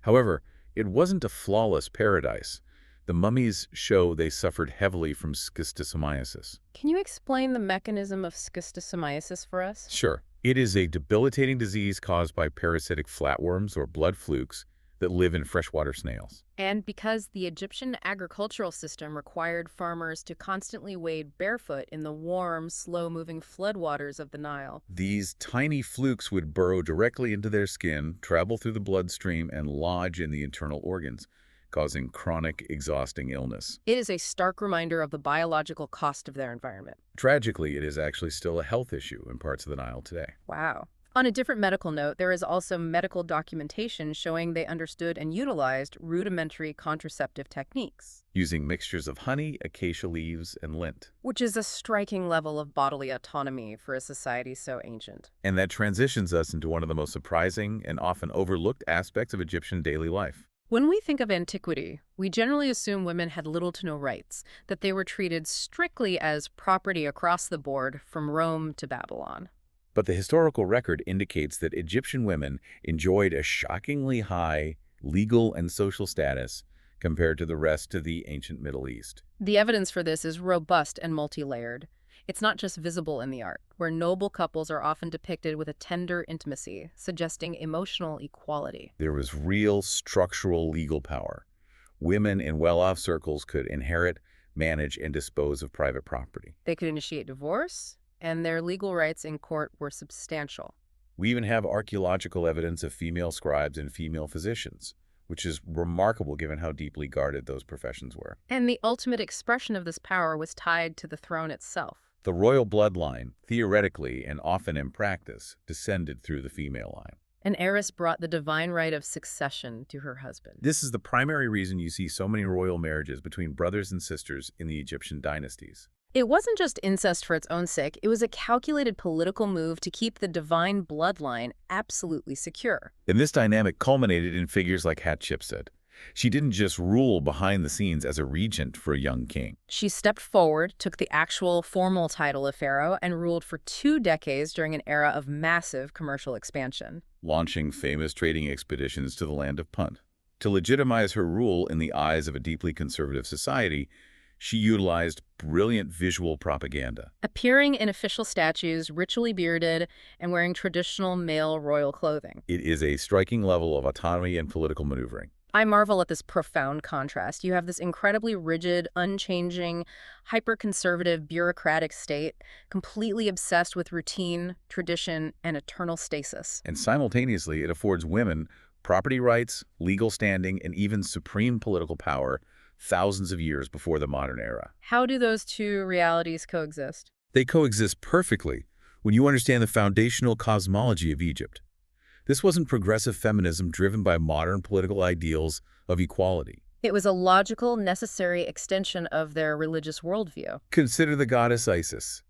However, it wasn't a flawless paradise. The mummies show they suffered heavily from schistosomiasis. Can you explain the mechanism of schistosomiasis for us? Sure. It is a debilitating disease caused by parasitic flatworms or blood flukes that live in freshwater snails. And because the Egyptian agricultural system required farmers to constantly wade barefoot in the warm, slow-moving floodwaters of the Nile. These tiny flukes would burrow directly into their skin, travel through the bloodstream, and lodge in the internal organs, causing chronic, exhausting illness. It is a stark reminder of the biological cost of their environment. Tragically, it is actually still a health issue in parts of the Nile today. Wow. On a different medical note, there is also medical documentation showing they understood and utilized rudimentary contraceptive techniques, Using mixtures of honey, acacia leaves, and lint. which is a striking level of bodily autonomy for a society so ancient. And that transitions us into one of the most surprising and often overlooked aspects of Egyptian daily life. When we think of antiquity, we generally assume women had little to no rights, that they were treated strictly as property across the board from Rome to Babylon. But the historical record indicates that Egyptian women enjoyed a shockingly high legal and social status compared to the rest of the ancient Middle East. The evidence for this is robust and multi-layered. It's not just visible in the art, where noble couples are often depicted with a tender intimacy, suggesting emotional equality. There was real structural legal power. Women in well-off circles could inherit, manage, and dispose of private property. They could initiate divorce, and their legal rights in court were substantial. We even have archaeological evidence of female scribes and female physicians, which is remarkable given how deeply guarded those professions were. And the ultimate expression of this power was tied to the throne itself. The royal bloodline, theoretically and often in practice, descended through the female line. An heiress brought the divine right of succession to her husband. This is the primary reason you see so many royal marriages between brothers and sisters in the Egyptian dynasties. It wasn't just incest for its own sake, it was a calculated political move to keep the divine bloodline absolutely secure. And this dynamic culminated in figures like Hatshepsut. She didn't just rule behind the scenes as a regent for a young king. She stepped forward, took the actual formal title of pharaoh, and ruled for 2 decades during an era of massive commercial expansion. Launching famous trading expeditions to the land of Punt. To legitimize her rule in the eyes of a deeply conservative society, she utilized brilliant visual propaganda. Appearing in official statues, ritually bearded, and wearing traditional male royal clothing. It is a striking level of autonomy and political maneuvering. I marvel at this profound contrast. You have this incredibly rigid, unchanging, hyper-conservative, bureaucratic state, completely obsessed with routine, tradition, and eternal stasis. And simultaneously, it affords women property rights, legal standing, and even supreme political power thousands of years before the modern era. How do those two realities coexist? They coexist perfectly when you understand the foundational cosmology of Egypt. This wasn't progressive feminism driven by modern political ideals of equality. It was a logical, necessary extension of their religious worldview. Consider the goddess Isis.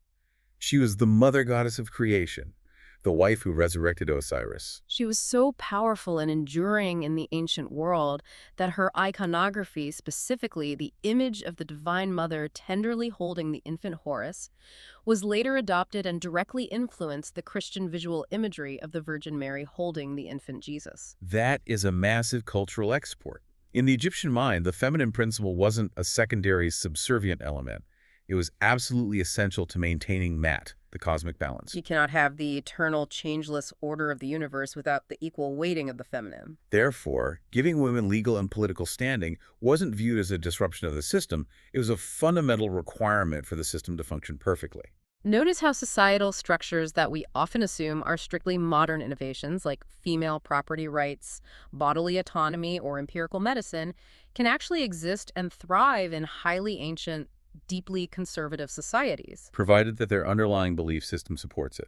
She was the mother goddess of creation, the wife who resurrected Osiris. She was so powerful and enduring in the ancient world that her iconography, specifically the image of the Divine Mother tenderly holding the infant Horus, was later adopted and directly influenced the Christian visual imagery of the Virgin Mary holding the infant Jesus. That is a massive cultural export. In the Egyptian mind, the feminine principle wasn't a secondary subservient element. It was absolutely essential to maintaining Mat, the cosmic balance. You cannot have the eternal, changeless order of the universe without the equal weighting of the feminine. Therefore, giving women legal and political standing wasn't viewed as a disruption of the system. It was a fundamental requirement for the system to function perfectly. Notice how societal structures that we often assume are strictly modern innovations, like female property rights, bodily autonomy, or empirical medicine, can actually exist and thrive in highly ancient, deeply conservative societies. Provided that their underlying belief system supports it.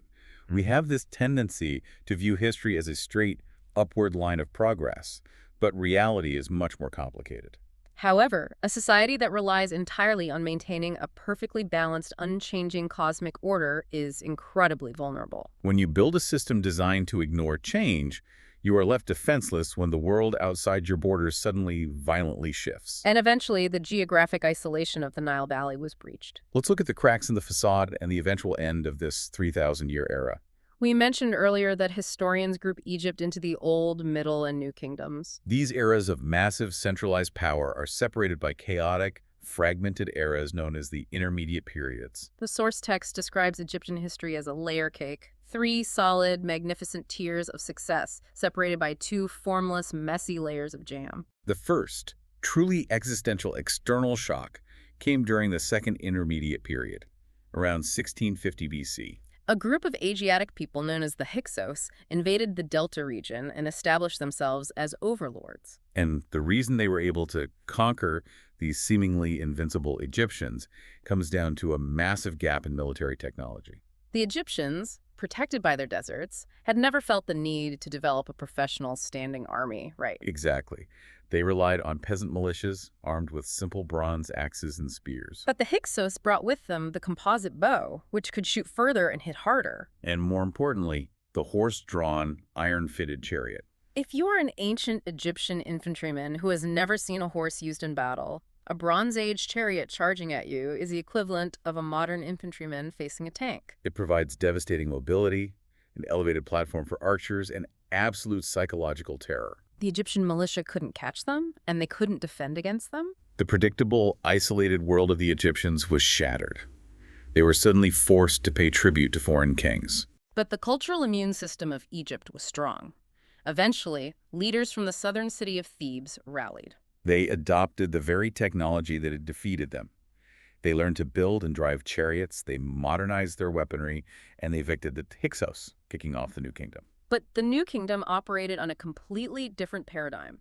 We have this tendency to view history as a straight, upward line of progress, but reality is much more complicated. However, a society that relies entirely on maintaining a perfectly balanced, unchanging cosmic order is incredibly vulnerable. When you build a system designed to ignore change, you are left defenseless when the world outside your borders suddenly violently shifts. And eventually, the geographic isolation of the Nile Valley was breached. Let's look at the cracks in the facade and the eventual end of this 3,000-year era. We mentioned earlier that historians group Egypt into the Old, Middle, and New Kingdoms. These eras of massive centralized power are separated by chaotic, fragmented eras known as the intermediate periods. The source text describes Egyptian history as a layer cake, three solid, magnificent tiers of success, separated by two formless, messy layers of jam. The first, truly existential external shock came during the Second Intermediate Period, around 1650 BC. A group of Asiatic people known as the Hyksos invaded the Delta region and established themselves as overlords. And the reason they were able to conquer these seemingly invincible Egyptians comes down to a massive gap in military technology. The Egyptians, protected by their deserts, had never felt the need to develop a professional standing army, right? Exactly. They relied on peasant militias armed with simple bronze axes and spears. But the Hyksos brought with them the composite bow, which could shoot further and hit harder. And more importantly, the horse-drawn, iron-fitted chariot. If you are an ancient Egyptian infantryman who has never seen a horse used in battle, a Bronze Age chariot charging at you is the equivalent of a modern infantryman facing a tank. It provides devastating mobility, an elevated platform for archers, and absolute psychological terror. The Egyptian militia couldn't catch them, and they couldn't defend against them. The predictable, isolated world of the Egyptians was shattered. They were suddenly forced to pay tribute to foreign kings. But the cultural immune system of Egypt was strong. Eventually, leaders from the southern city of Thebes rallied. They adopted the very technology that had defeated them. They learned to build and drive chariots, they modernized their weaponry, and they evicted the Hyksos, kicking off the new kingdom. But the new kingdom operated on a completely different paradigm.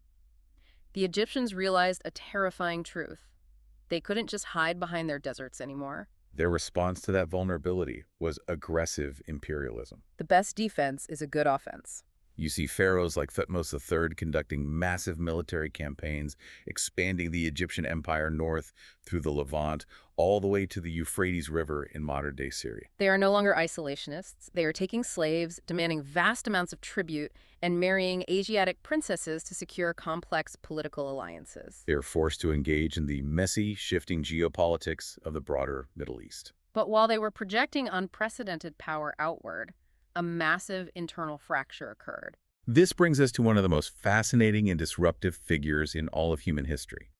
The Egyptians realized a terrifying truth. They couldn't just hide behind their deserts anymore. Their response to that vulnerability was aggressive imperialism. The best defense is a good offense. You see pharaohs like Thutmose III conducting massive military campaigns, expanding the Egyptian empire north through the Levant, all the way to the Euphrates River in modern-day Syria. They are no longer isolationists. They are taking slaves, demanding vast amounts of tribute, and marrying Asiatic princesses to secure complex political alliances. They are forced to engage in the messy, shifting geopolitics of the broader Middle East. But while they were projecting unprecedented power outward, a massive internal fracture occurred. This brings us to one of the most fascinating and disruptive figures in all of human history,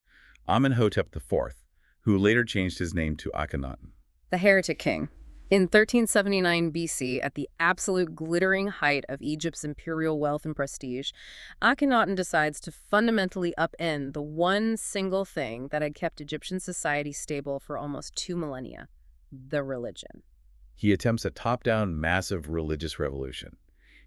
Amenhotep IV, who later changed his name to Akhenaten. The heretic king. In 1379 BC, at the absolute glittering height of Egypt's imperial wealth and prestige, Akhenaten decides to fundamentally upend the one single thing that had kept Egyptian society stable for almost 2 millennia, the religion. He attempts a top-down, massive religious revolution.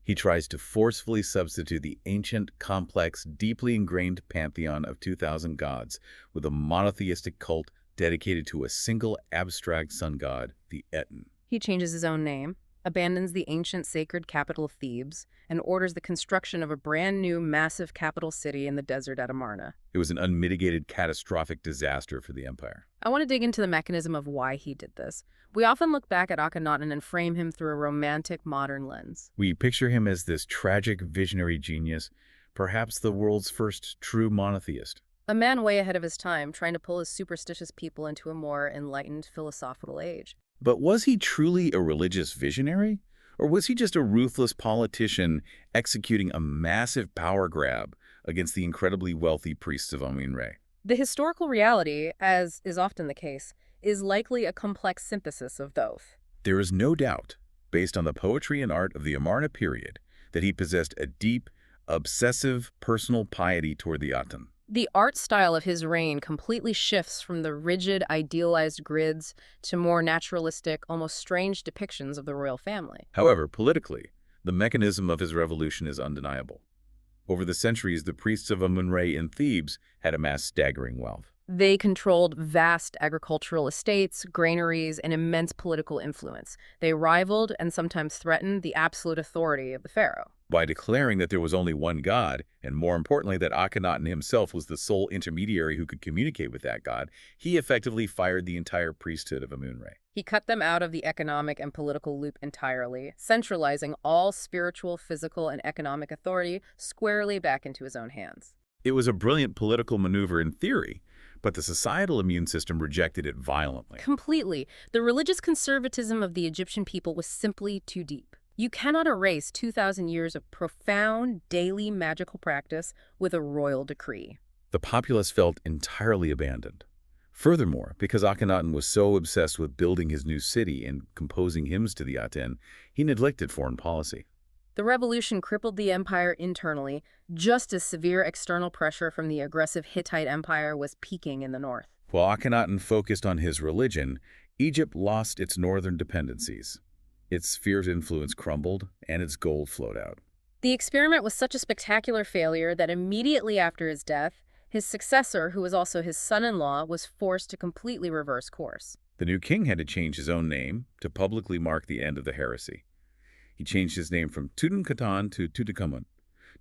He tries to forcefully substitute the ancient, complex, deeply ingrained pantheon of 2,000 gods with a monotheistic cult dedicated to a single abstract sun god, the Eton. He changes his own name, abandons the ancient sacred capital of Thebes, and orders the construction of a brand new massive capital city in the desert at Amarna. It was an unmitigated, catastrophic disaster for the empire. I want to dig into the mechanism of why he did this. We often look back at Akhenaten and frame him through a romantic, modern lens. We picture him as this tragic, visionary genius, perhaps the world's first true monotheist. A man way ahead of his time, trying to pull his superstitious people into a more enlightened philosophical age. But was he truly a religious visionary? Or was he just a ruthless politician executing a massive power grab against the incredibly wealthy priests of Amun-Re? The historical reality, as is often the case, is likely a complex synthesis of both. There is no doubt, based on the poetry and art of the Amarna period, that he possessed a deep, obsessive personal piety toward the Aten. The art style of his reign completely shifts from the rigid, idealized grids to more naturalistic, almost strange depictions of the royal family. However, politically, the mechanism of his revolution is undeniable. Over the centuries, the priests of Amun-Re in Thebes had amassed staggering wealth. They controlled vast agricultural estates, granaries, and immense political influence. They rivaled and sometimes threatened the absolute authority of the pharaoh. By declaring that there was only one god, and more importantly that Akhenaten himself was the sole intermediary who could communicate with that god, he effectively fired the entire priesthood of Amun-Re. He cut them out of the economic and political loop entirely, centralizing all spiritual, physical, and economic authority squarely back into his own hands. It was a brilliant political maneuver in theory, but the societal immune system rejected it violently. Completely. The religious conservatism of the Egyptian people was simply too deep. You cannot erase 2,000 years of profound, daily magical practice with a royal decree. The populace felt entirely abandoned. Furthermore, because Akhenaten was so obsessed with building his new city and composing hymns to the Aten, he neglected foreign policy. The revolution crippled the empire internally, just as severe external pressure from the aggressive Hittite Empire was peaking in the north. While Akhenaten focused on his religion, Egypt lost its northern dependencies. Its sphere's influence crumbled, and its gold flowed out. The experiment was such a spectacular failure that immediately after his death, his successor, who was also his son-in-law, was forced to completely reverse course. The new king had to change his own name to publicly mark the end of the heresy. He changed his name from Tutankhaten to Tutankhamun,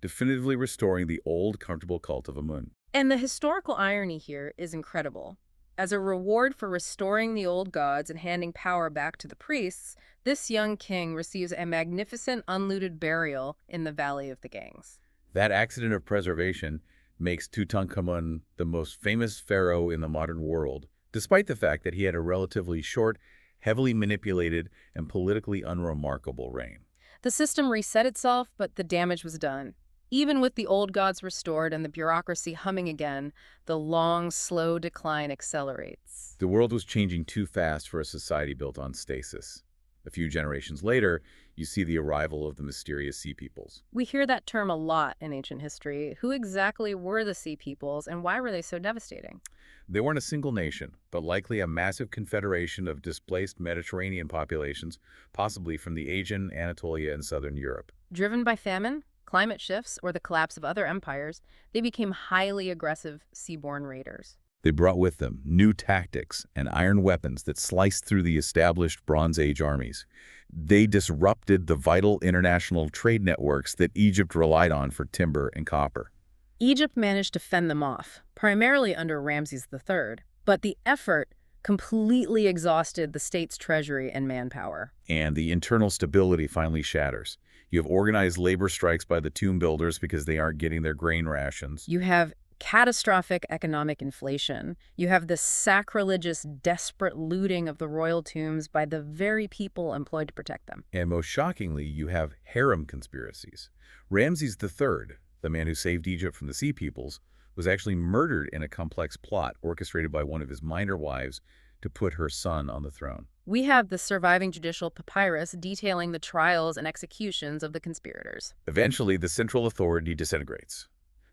definitively restoring the old, comfortable cult of Amun. And the historical irony here is incredible. As a reward for restoring the old gods and handing power back to the priests, this young king receives a magnificent unlooted burial in the Valley of the Ganges. That accident of preservation makes Tutankhamun the most famous pharaoh in the modern world, despite the fact that he had a relatively short, heavily manipulated, and politically unremarkable reign. The system reset itself, but the damage was done. Even with the old gods restored and the bureaucracy humming again, the long, slow decline accelerates. The world was changing too fast for a society built on stasis. A few generations later, you see the arrival of the mysterious Sea Peoples. We hear that term a lot in ancient history. Who exactly were the Sea Peoples, and why were they so devastating? They weren't a single nation, but likely a massive confederation of displaced Mediterranean populations, possibly from the Aegean, Anatolia, and southern Europe. Driven by famine, climate shifts, or the collapse of other empires, they became highly aggressive seaborne raiders. They brought with them new tactics and iron weapons that sliced through the established Bronze Age armies. They disrupted the vital international trade networks that Egypt relied on for timber and copper. Egypt managed to fend them off, primarily under Ramses III, but the effort completely exhausted the state's treasury and manpower. And the internal stability finally shatters. You have organized labor strikes by the tomb builders because they aren't getting their grain rations. You have catastrophic economic inflation. You have the sacrilegious, desperate looting of the royal tombs by the very people employed to protect them. And most shockingly, you have harem conspiracies. Ramses III, the man who saved Egypt from the Sea Peoples, was actually murdered in a complex plot orchestrated by one of his minor wives to put her son on the throne. We have the surviving judicial papyrus detailing the trials and executions of the conspirators. Eventually, the central authority disintegrates.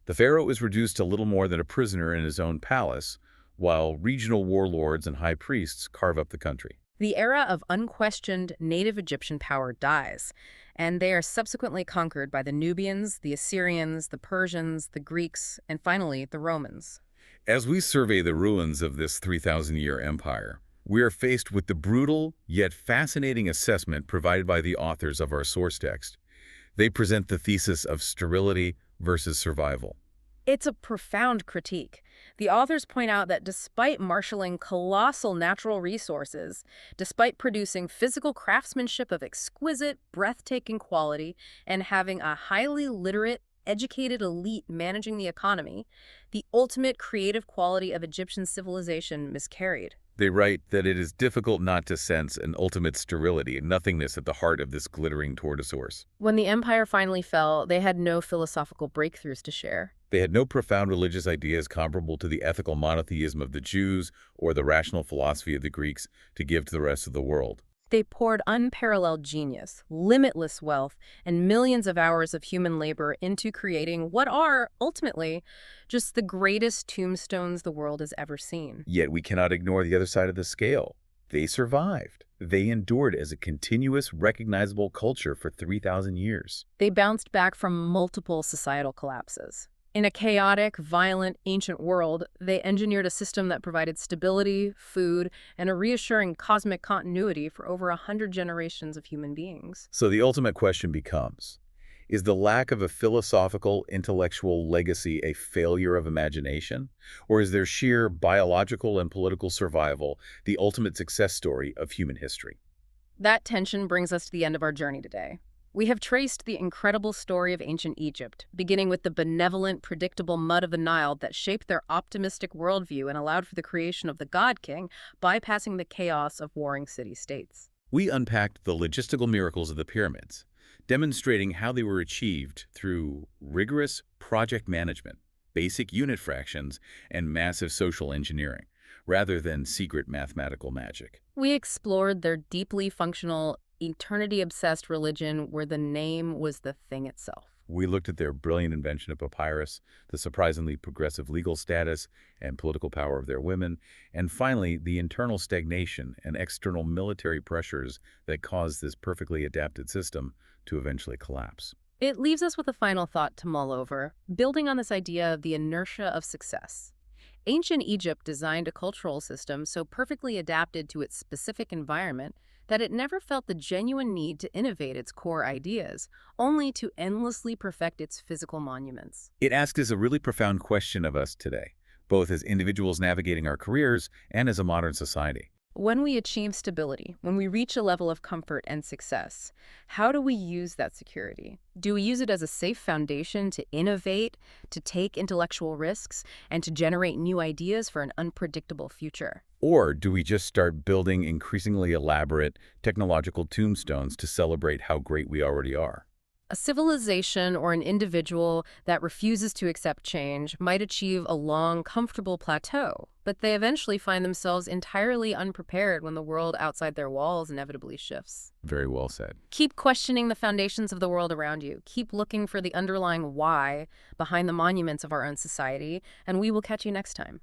The pharaoh is reduced to little more than a prisoner in his own palace, while regional warlords and high priests carve up the country. The era of unquestioned native Egyptian power dies, and they are subsequently conquered by the Nubians, the Assyrians, the Persians, the Greeks, and finally the Romans. As we survey the ruins of this 3,000-year empire, we are faced with the brutal yet fascinating assessment provided by the authors of our source text. They present the thesis of sterility versus survival. It's a profound critique. The authors point out that despite marshaling colossal natural resources, despite producing physical craftsmanship of exquisite, breathtaking quality, and having a highly literate, educated elite managing the economy, the ultimate creative quality of Egyptian civilization miscarried. They write that it is difficult not to sense an ultimate sterility and nothingness at the heart of this glittering tortoise. When the empire finally fell, they had no philosophical breakthroughs to share. They had no profound religious ideas comparable to the ethical monotheism of the Jews or the rational philosophy of the Greeks to give to the rest of the world. They poured unparalleled genius, limitless wealth, and millions of hours of human labor into creating what are, ultimately, just the greatest tombstones the world has ever seen. Yet we cannot ignore the other side of the scale. They survived. They endured as a continuous, recognizable culture for 3,000 years. They bounced back from multiple societal collapses. In a chaotic, violent, ancient world, they engineered a system that provided stability, food, and a reassuring cosmic continuity for over 100 generations of human beings. So the ultimate question becomes, is the lack of a philosophical, intellectual legacy a failure of imagination? Or is their sheer biological and political survival the ultimate success story of human history? That tension brings us to the end of our journey today. We have traced the incredible story of ancient Egypt, beginning with the benevolent, predictable mud of the Nile that shaped their optimistic worldview and allowed for the creation of the God King, bypassing the chaos of warring city-states. We unpacked the logistical miracles of the pyramids, demonstrating how they were achieved through rigorous project management, basic unit fractions, and massive social engineering, rather than secret mathematical magic. We explored their deeply functional, eternity-obsessed religion where the name was the thing itself. We looked at their brilliant invention of papyrus, the surprisingly progressive legal status and political power of their women, and finally, the internal stagnation and external military pressures that caused this perfectly adapted system to eventually collapse. It leaves us with a final thought to mull over, building on this idea of the inertia of success. Ancient Egypt designed a cultural system so perfectly adapted to its specific environment that it never felt the genuine need to innovate its core ideas, only to endlessly perfect its physical monuments. It asks us a really profound question of us today, both as individuals navigating our careers and as a modern society. When we achieve stability, when we reach a level of comfort and success, how do we use that security? Do we use it as a safe foundation to innovate, to take intellectual risks, and to generate new ideas for an unpredictable future? Or do we just start building increasingly elaborate technological tombstones to celebrate how great we already are? A civilization or an individual that refuses to accept change might achieve a long, comfortable plateau, but they eventually find themselves entirely unprepared when the world outside their walls inevitably shifts. Very well said. Keep questioning the foundations of the world around you. Keep looking for the underlying why behind the monuments of our own society, and we will catch you next time.